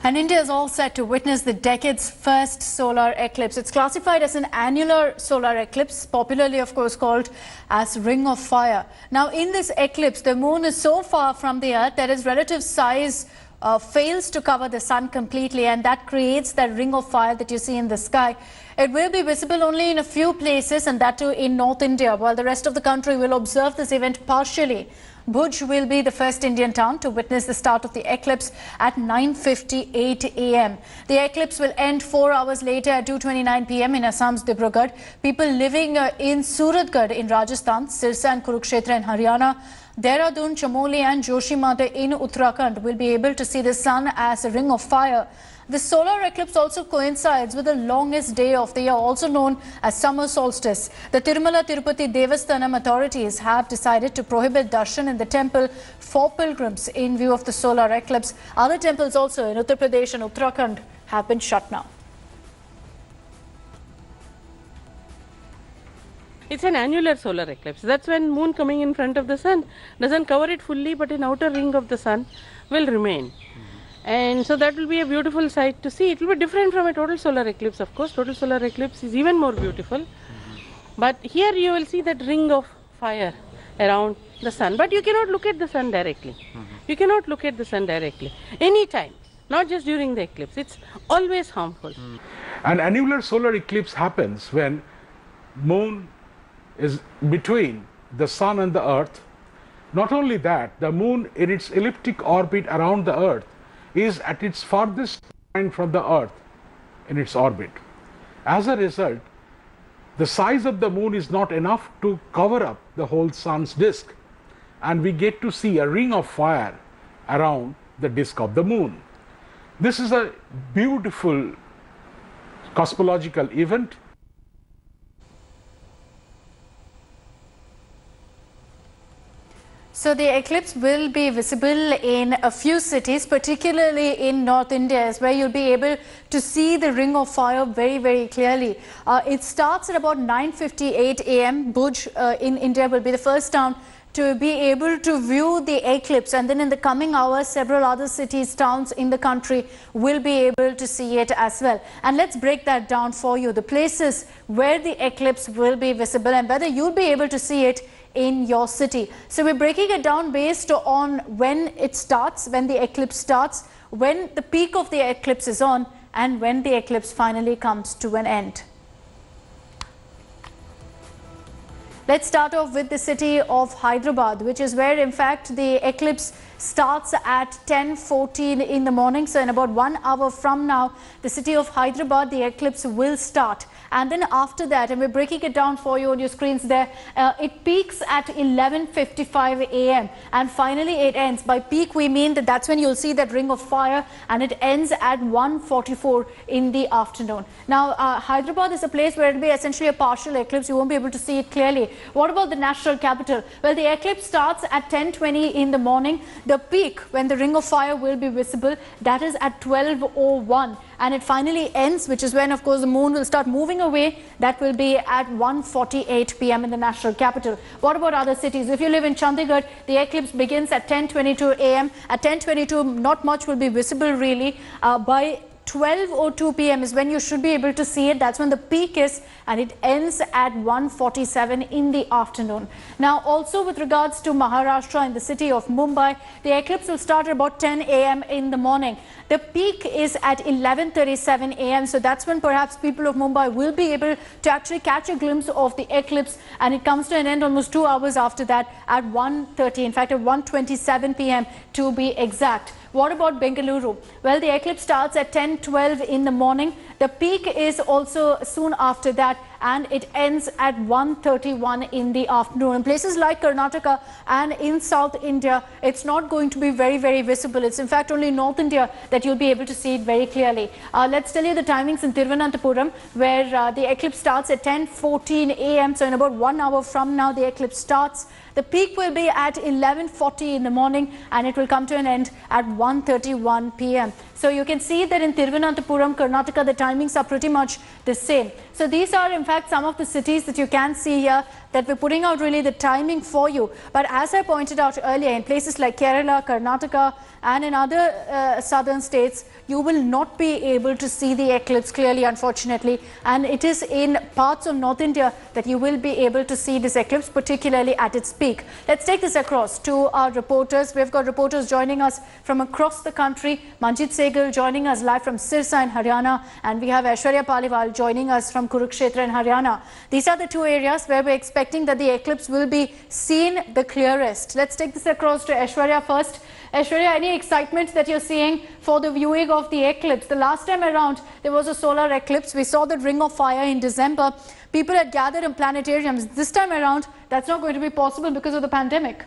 And India is all set to witness the decade's first solar eclipse. It's classified as an annular solar eclipse, popularly, of course, called as Ring of Fire. Now, in this eclipse, the moon is so far from the earth that its relative size fails to cover the sun completely, and that creates that ring of fire that you see in the sky. It will be visible only in a few places, and that too in North India, while the rest of the country will observe this event partially. Bhuj will be the first Indian town to witness the start of the eclipse at 9:58 a.m. The eclipse will end 4 hours later at 2:29 p.m. in Assam's Dibrugarh. People living in Suratgarh in Rajasthan, Sirsa and Kurukshetra in Haryana, Dehradun, Chamoli and Joshimath in Uttarakhand will be able to see the sun as a ring of fire. The solar eclipse also coincides with the longest day of the year, also known as summer solstice. The Tirumala-Tirupati Devasthanam authorities have decided to prohibit darshan in the temple for pilgrims in view of the solar eclipse. Other temples also in Uttar Pradesh and Uttarakhand have been shut now. It's an annular solar eclipse. That's when moon coming in front of the sun doesn't cover it fully, but an outer ring of the sun will remain. And so that will be a beautiful sight to see. It will be different from a total solar eclipse, of course. Total solar eclipse is even more beautiful. But here you will see that ring of fire around the sun. But you cannot look at the sun directly. You cannot look at the sun directly. Anytime, not just during the eclipse. It's always harmful. An annular solar eclipse happens when moon is between the sun and the earth. Not only that, the moon in its elliptic orbit around the earth is at its farthest point from the earth in its orbit. As a result, the size of the moon is not enough to cover up the whole sun's disk, and we get to see a ring of fire around the disk of the moon. This is a beautiful cosmological event. So the eclipse will be visible in a few cities, particularly in North India, is where you'll be able to see the ring of fire very, very clearly. It starts at about 9:58 a.m. Bhuj in India will be the first town to be able to view the eclipse, and then in the coming hours several other cities, towns in the country will be able to see it as well. And let's break that down for you, the places where the eclipse will be visible and whether you'll be able to see it in your city. So we're breaking it down based on when it starts, when the eclipse starts, when the peak of the eclipse is on, and when the eclipse finally comes to an end. Let's start off with the city of Hyderabad, which is where in fact the eclipse starts at 10:14 in the morning. So in about 1 hour from now, the city of Hyderabad, the eclipse will start. And then after that, and we're breaking it down for you on your screens there, it peaks at 11:55 a.m. and finally it ends. By peak we mean that that's when you'll see that ring of fire, and it ends at 1:44 in the afternoon. Now Hyderabad is a place where it will be essentially a partial eclipse. You won't be able to see it clearly. What about the national capital? Well, the eclipse starts at 10:20 in the morning. The peak, when the ring of fire will be visible, that is at 12:01, and it finally ends, which is when of course the moon will start moving away. That will be at 1:48 p.m. in the national capital. What about other cities? If you live in Chandigarh, the eclipse begins at 10:22 a.m. At 10:22, not much will be visible really. By 12:02 p.m. is when you should be able to see it. That's when the peak is, and it ends at 1:47 in the afternoon. Now also with regards to Maharashtra and the city of Mumbai, the eclipse will start at about 10 a.m. in the morning. The peak is at 11:37 a.m. So that's when perhaps people of Mumbai will be able to actually catch a glimpse of the eclipse, and it comes to an end almost 2 hours after that at 1:30, in fact at 1:27 p.m. to be exact. What about Bengaluru? Well, the eclipse starts at 10:12 in the morning. The peak is also soon after that, and it ends at 1:31 in the afternoon. In places like Karnataka and in South India, it's not going to be very, very visible. It's in fact only North India that you'll be able to see it very clearly. Let's tell you the timings in Thiruvananthapuram, where the eclipse starts at 10:14 a.m. So in about 1 hour from now, the eclipse starts. The peak will be at 11:40 in the morning, and it will come to an end at 1:31 p.m. So you can see that in Thiruvananthapuram, Karnataka, the timings are pretty much the same. So these are in fact some of the cities that you can see here. that we're putting out really the timing for you. But as I pointed out earlier, in places like Kerala, Karnataka, and in other southern states, you will not be able to see the eclipse clearly, unfortunately. And it is in parts of North India that you will be able to see this eclipse, particularly at its peak. Let's take this across to our reporters. We've got reporters joining us from across the country. Manjit Sehgal joining us live from Sirsa in Haryana, and we have Aishwarya Paliwal joining us from Kurukshetra in Haryana. These are the two areas where we're expecting that the eclipse will be seen the clearest. Let's take this across to Aishwarya first. Aishwarya, any excitement that you're seeing for the viewing of the eclipse? The last time around, there was a solar eclipse. We saw the ring of fire in December. People had gathered in planetariums. This time around, that's not going to be possible because of the pandemic.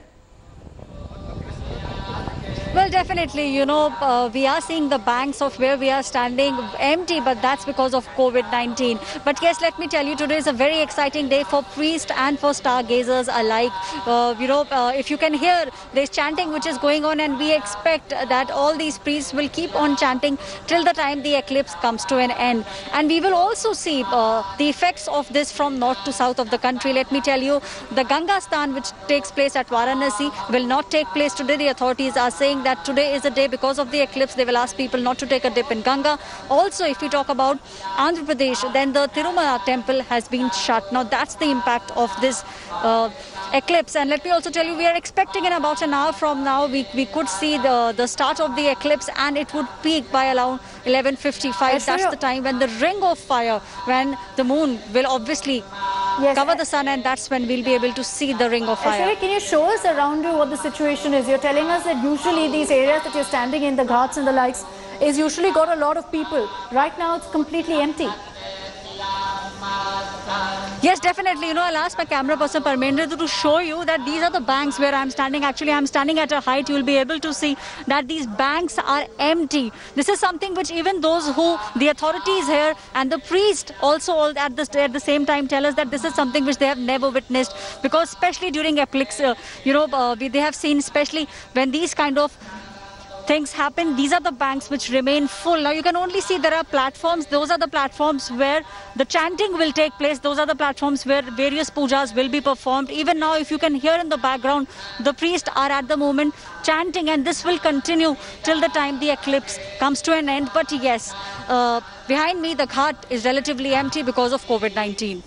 Well, definitely, we are seeing the banks of where we are standing empty, but that's because of COVID-19. But yes, let me tell you, today is a very exciting day for priests and for stargazers alike. If you can hear, there's chanting which is going on, and we expect that all these priests will keep on chanting till the time the eclipse comes to an end. And we will also see the effects of this from north to south of the country. Let me tell you, the Ganga Stan, which takes place at Varanasi, will not take place today. The authorities are saying that today is a day because of the eclipse. They will ask people not to take a dip in Ganga. Also, if we talk about Andhra Pradesh, then the Tirumala temple has been shut. Now, that's the impact of this eclipse. And let me also tell you, we are expecting in about an hour from now, we could see the start of the eclipse, and it would peak by around 11:55. That's the time when the ring of fire, when the moon will obviously cover the sun, and that's when we'll be able to see the ring of fire. Aishwarya, can you show us around you what the situation is? You're telling us that usually these areas that you're standing in, the ghats and the likes, is usually got a lot of people. Right now, it's completely empty. Yes, definitely. I'll ask my camera person Parmendra to show you that these are the banks where I'm standing. Actually, I'm standing at a height. You'll be able to see that these banks are empty. This is something which even those who, the authorities here and the priest also all at the same time tell us that this is something which they have never witnessed, because especially during eclipse, they have seen, especially when these kind of things happen, these are the banks which remain full. Now you can only see there are platforms. Those are the platforms where the chanting will take place. Those are the platforms where various pujas will be performed. Even now, if you can hear in the background, the priests are at the moment chanting, and this will continue till the time the eclipse comes to an end. But yes, behind me, the ghat is relatively empty because of COVID-19.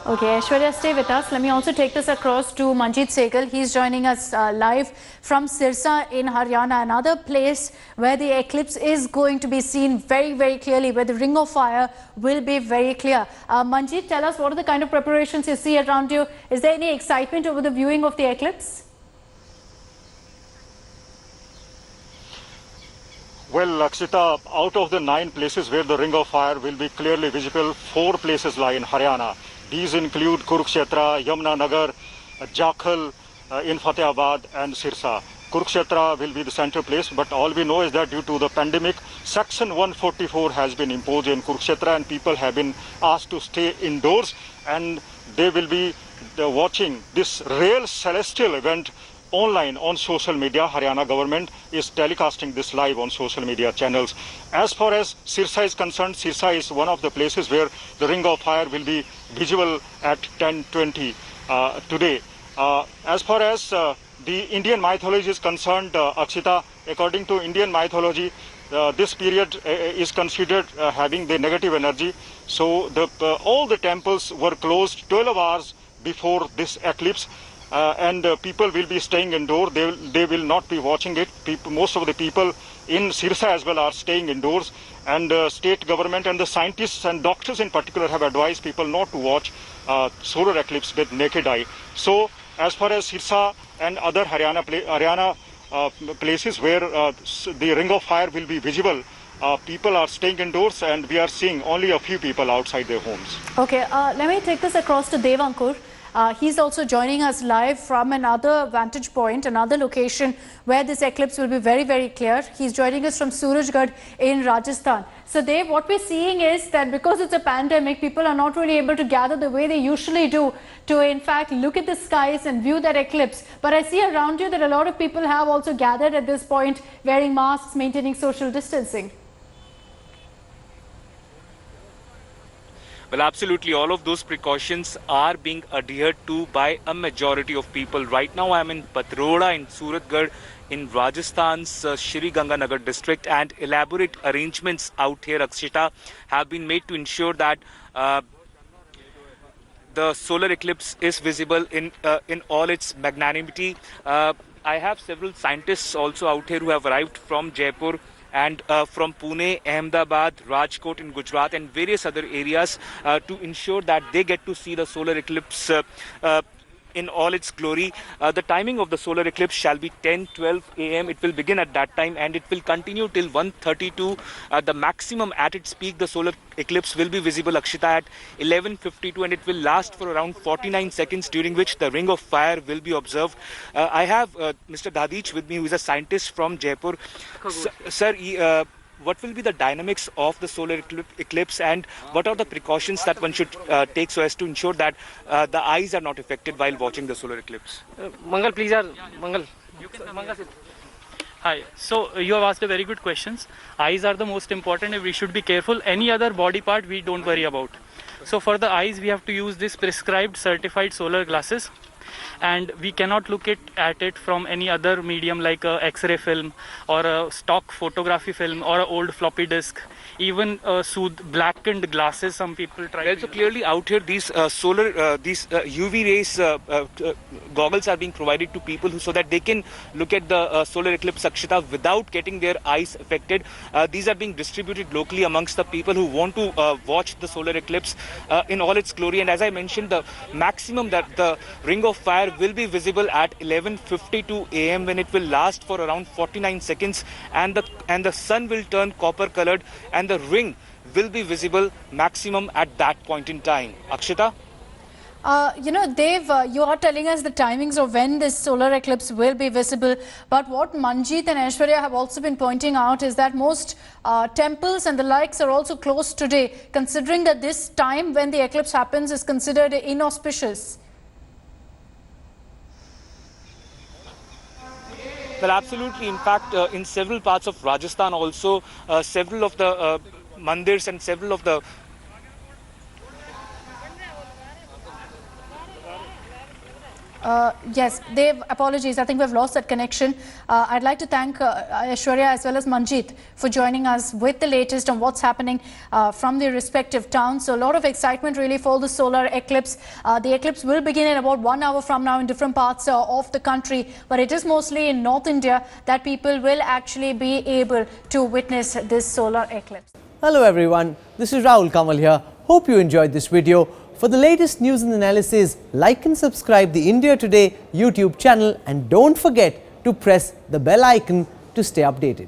Okay, Aishwarya, stay with us. Let me also take this across to Manjit Sehgal. He's joining us live from Sirsa in Haryana, another place where the eclipse is going to be seen very, very clearly, where the ring of fire will be very clear. Manjit, tell us, what are the kind of preparations you see around you? Is there any excitement over the viewing of the eclipse? Well, Lakshita, out of the 9 places where the ring of fire will be clearly visible, 4 places lie in Haryana. These include Kurukshetra, Yamunanagar, Jakhal, in Fatehabad and Sirsa. Kurukshetra will be the center place, but all we know is that due to the pandemic, Section 144 has been imposed in Kurukshetra, and people have been asked to stay indoors, and they will be watching this real celestial event online on social media. Haryana government is telecasting this live on social media channels. As far as Sirsa is concerned, Sirsa is one of the places where the ring of fire will be visible at 10:20 today. As far as the Indian mythology is concerned, Akshita, according to Indian mythology, this period is considered having the negative energy. So all the temples were closed 12 hours before this eclipse. And people will be staying indoors. They will not be watching it. Most of the people in Sirsa as well are staying indoors, and state government and the scientists and doctors in particular have advised people not to watch solar eclipse with naked eye. So as far as Sirsa and other Haryana places where the ring of fire will be visible, people are staying indoors, and we are seeing only a few people outside their homes. Okay, let me take this across to Devankur. He's also joining us live from another vantage point, another location where this eclipse will be very, very clear. He's joining us from Surajgarh in Rajasthan. So Dev, what we're seeing is that because it's a pandemic, people are not really able to gather the way they usually do to in fact look at the skies and view that eclipse. But I see around you that a lot of people have also gathered at this point, wearing masks, maintaining social distancing. Well, absolutely. All of those precautions are being adhered to by a majority of people. Right now, I'm in Patroda in Suratgarh in Rajasthan's Shri Ganganagar district, and elaborate arrangements out here, Akshita, have been made to ensure that the solar eclipse is visible in all its magnanimity. I have several scientists also out here who have arrived from Jaipur and from Pune, Ahmedabad, Rajkot in Gujarat and various other areas to ensure that they get to see the solar eclipse in all its glory. The timing of the solar eclipse shall be 10:12 a.m. It will begin at that time and it will continue till 1:32. The maximum at its peak, the solar eclipse will be visible, Akshita, at 11:52, and it will last for around 49 seconds, during which the ring of fire will be observed. I have Mr. Dadich with me, who is a scientist from Jaipur. Sir, what will be the dynamics of the solar eclipse, and what are the precautions that one should take so as to ensure that the eyes are not affected while watching the solar eclipse? Mangal, please, Mangal. Mangal, sit. Hi. So you have asked a very good questions. Eyes are the most important, and we should be careful. Any other body part we don't worry about. So for the eyes, we have to use this prescribed certified solar glasses, and we cannot look at it from any other medium like a X-ray film or a stock photography film or an old floppy disk. Even blackened glasses, some people try. Well, so clearly out here, these UV rays goggles are being provided to people so that they can look at the solar eclipse, Akshita, without getting their eyes affected. These are being distributed locally amongst the people who want to watch the solar eclipse in all its glory. And as I mentioned, the maximum that the ring of fire will be visible at 11:52 a.m. when it will last for around 49 seconds, and the sun will turn copper colored, and the ring will be visible maximum at that point in time. Akshita? Dev, you are telling us the timings of when this solar eclipse will be visible. But what Manjeet and Aishwarya have also been pointing out is that most temples and the likes are also closed today, considering that this time when the eclipse happens is considered inauspicious. Well, absolutely. In fact, in several parts of Rajasthan also, several of the mandirs and several of the Yes, Dev, apologies. I think we've lost that connection. I'd like to thank Aishwarya as well as Manjeet for joining us with the latest on what's happening from the respective towns. So a lot of excitement really for the solar eclipse. The eclipse will begin in about 1 hour from now in different parts of the country, but it is mostly in North India that people will actually be able to witness this solar eclipse. Hello everyone, this is Rahul Kamal here. Hope you enjoyed this video. For the latest news and analysis, like and subscribe the India Today YouTube channel, and don't forget to press the bell icon to stay updated.